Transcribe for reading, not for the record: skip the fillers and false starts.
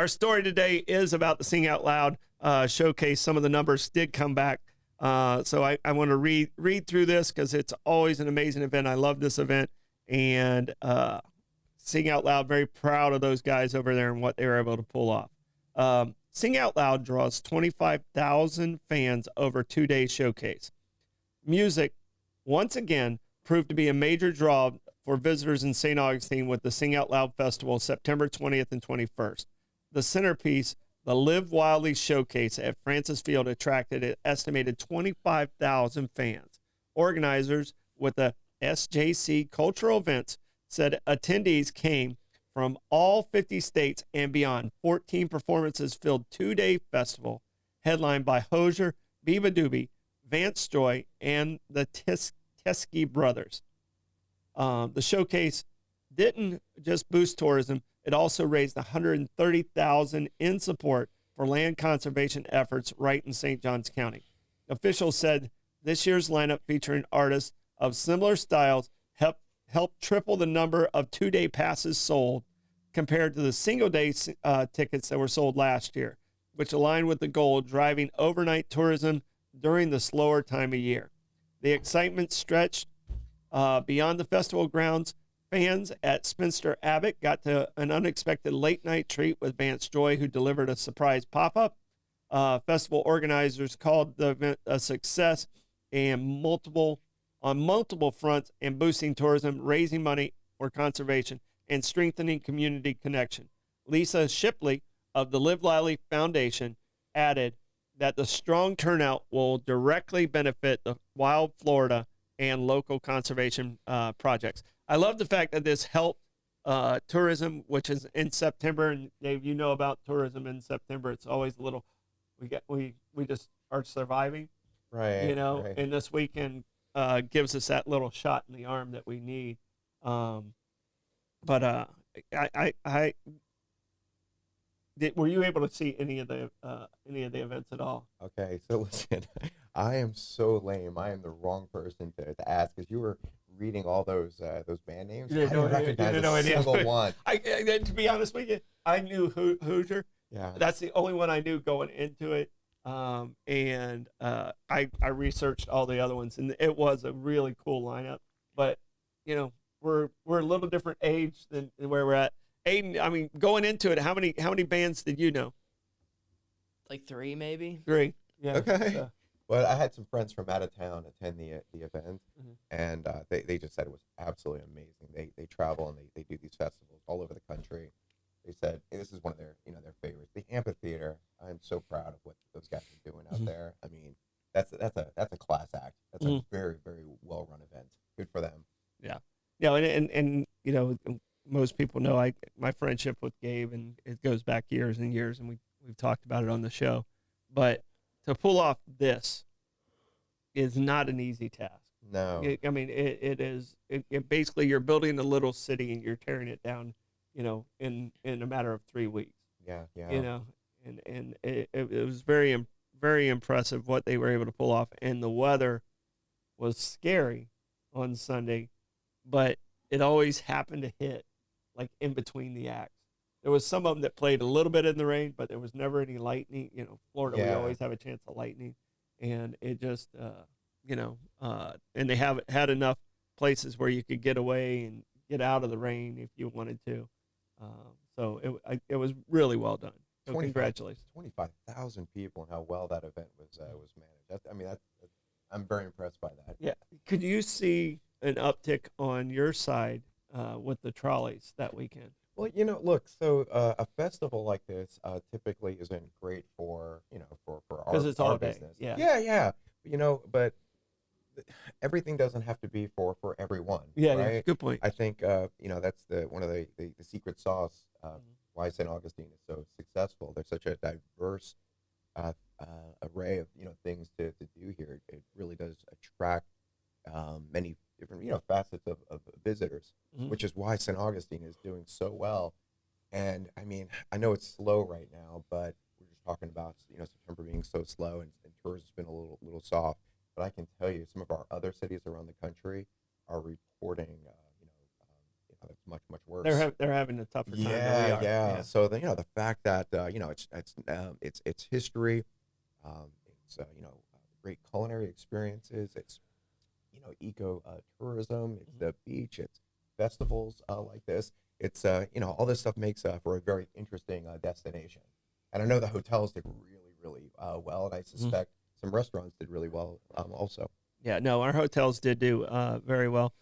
our story today is about the Sing Out Loud showcase. Some of the numbers did come back. So I want to read through this because it's always an amazing event. I love this event. And Sing Out Loud, very proud of those guys over there and what they were able to pull off. Sing Out Loud draws 25,000 fans over 2-day showcase. Music, once again, proved to be a major draw for visitors in St. Augustine with the Sing Out Loud Festival, September 20th and 21st. The centerpiece, the Live Wildly Showcase at Francis Field, attracted an estimated 25,000 fans. Organizers with the SJC Cultural Events said attendees came from all 50 states and beyond. 14 performances filled 2-day festival, headlined by Hozier, Biba Doobie, Vance Joy, and the Teskey Brothers. The showcase didn't just boost tourism, it also raised $130,000 in support for land conservation efforts right in St. Johns County. Officials said this year's lineup featuring artists of similar styles helped triple the number of 2-day passes sold compared to the single-day tickets that were sold last year, which aligned with the goal driving overnight tourism during the slower time of year. The excitement stretched beyond the festival grounds. Fans at Spinster Abbott got to an unexpected late-night treat with Vance Joy, who delivered a surprise pop-up. Festival organizers called the event a success and on multiple fronts and boosting tourism, raising money for conservation, and strengthening community connection. Lisa Shipley of the Live Lively Foundation added that the strong turnout will directly benefit the wild Florida and local conservation projects. I love the fact that this helped tourism, which is in September, and Dave, you know about tourism in September. It's always a little, we just are surviving, right? Right. And this weekend gives us that little shot in the arm that we need. But were you able to see any of the events at all? Okay, so listen, I am so lame. I am the wrong person to ask because you were reading all those band names. I didn't recognize a single one. To be honest with you, I knew Hozier. Yeah, that's the only one I knew going into it. And I researched all the other ones, and it was a really cool lineup. But we're a little different age than where we're at. Aiden, I mean, going into it, how many bands did you know? Like 3, maybe. 3. Yeah. Okay. Well, I had some friends from out of town attend the event, and they just said it was absolutely amazing. They travel and they do these festivals all over the country. They said this is one of their their favorites. The amphitheater. I'm so proud of what those guys are doing out there. I mean, that's a class act. That's a very, very well run event. Good for them. Yeah. Yeah, and most people know my friendship with Gabe, and it goes back years and years, and we've talked about it on the show. But to pull off this is not an easy task. No. I mean, it is. It basically, you're building a little city and you're tearing it down, in a matter of 3 weeks. Yeah. And it was very, very impressive what they were able to pull off. And the weather was scary on Sunday, but it always happened to hit like in between the acts. There was some of them that played a little bit in the rain, but there was never any lightning. Florida, we always have a chance of lightning, and it just, and they had enough places where you could get away and get out of the rain if you wanted to. So it was really well done. So congratulations. 25,000 people and how well that event was managed. I'm very impressed by that. Yeah. Could you see an uptick on your side with the trolleys that weekend? Well, look, so a festival like this typically isn't great for our business. Yeah. But everything doesn't have to be for everyone. Yeah, right? Yeah, good point. I think that's one of the secret sauce why St. Augustine is so successful. There's such a diverse array of things to do here. It really does attract many different facets of visitors, which is why St. Augustine is doing so well. And I mean, I know it's slow right now, but we're just talking about September being so slow and tourism's been a little soft. But I can tell you, some of our other cities around the country are reporting it's much worse. They're having a tougher time than we Yeah, are. yeah. So the fact that it's history, it's great culinary experiences. It's eco tourism. It's the beach. It's festivals like this. It's all this stuff makes for a very interesting destination. And I know the hotels did really well, and I suspect some restaurants did really well also. Yeah, no, our hotels did do very well.